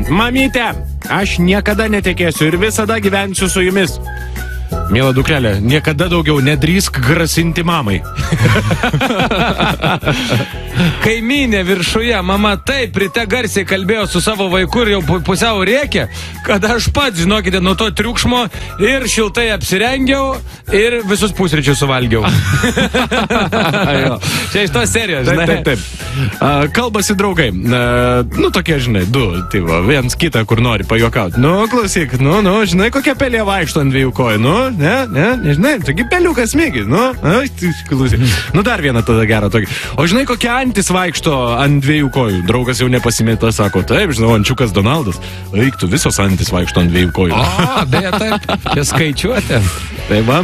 Mamyte, aš niekada netekėsiu ir visada gyvensiu su jumis. Miela dukrelė, niekada daugiau nedrįsk grasinti mamai. Kaimynė viršuje, mama taip ryte garsiai kalbėjo su savo vaiku ir jau pusiau rėkė, kad aš pats, žinokite, nuo to triukšmo ir šiltai apsirengiau ir visus pusryčius suvalgiau. Čia iš tos serijos, žinai. Taip. Kalbasi draugai. Tokie, žinai, du. Tai va, viens kitą, kur nori pajuokauti. Klausyk, žinai, kokia pelė vaikšto ant dviejų kojų. Nežinai, taigi peliukas mėgi. Klausyk. Dar vieną tada gerą tokį. O žinai, kokia antis vaikšto ant dviejų kojų. Draugas jau nepasimėta, sako, taip, žinau, ančiukas Donaldas. Eiktų, visos antis vaikšto ant dviejų kojų. Beje, taip, jie skaičiuoti. Tai va.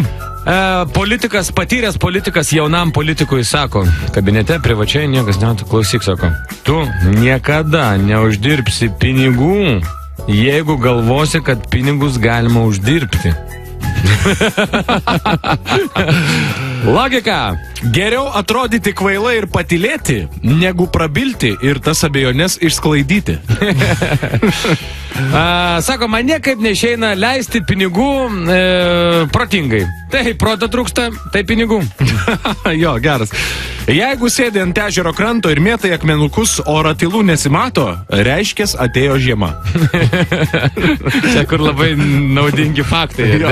Patyręs politikas jaunam politikui sako, kabinete privačiai niekas net, klausyk, sako, tu niekada neuždirbsi pinigų, jeigu galvosi, kad pinigus galima uždirbti. Logika. Geriau atrodyti kvailai ir patylėti, negu prabilti ir tas abejonės išsklaidyti. Sako, man niekaip neišeina leisti pinigų protingai. Tai proto trūksta, tai pinigų. Jo, geras. Jeigu sėdi ant ežero kranto ir mėtai akmenukus, o ratilų nesimato, reiškės atėjo žiema. Čia kur labai naudingi faktai.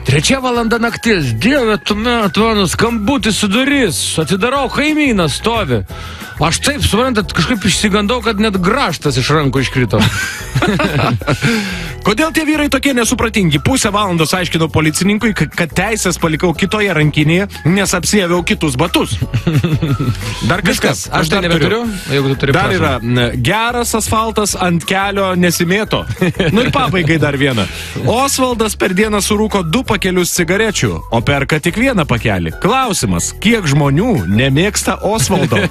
3 valanda naktis, dieve tu metu, skambutis su duris, atidarau, kaimynas stovi. Aš taip, suprantat, kažkaip išsigandau, kad net grąžtas iš rankų iškrito. Kodėl tie vyrai tokie nesupratingi? Pusę valandos aiškinau policininkui, kad teisės palikau kitoje rankinėje, nes apsiaviau kitus batus. Dar kažkas. Aš tai nebeturiu. Dar yra geras asfaltas ant kelio nesimėto. Ir pabaigai dar vieną. Osvaldas per dieną surūko 2 pakelius cigarečių, o perka tik 1 pakelį. Klausimas, kiek žmonių nemėgsta Osvaldo?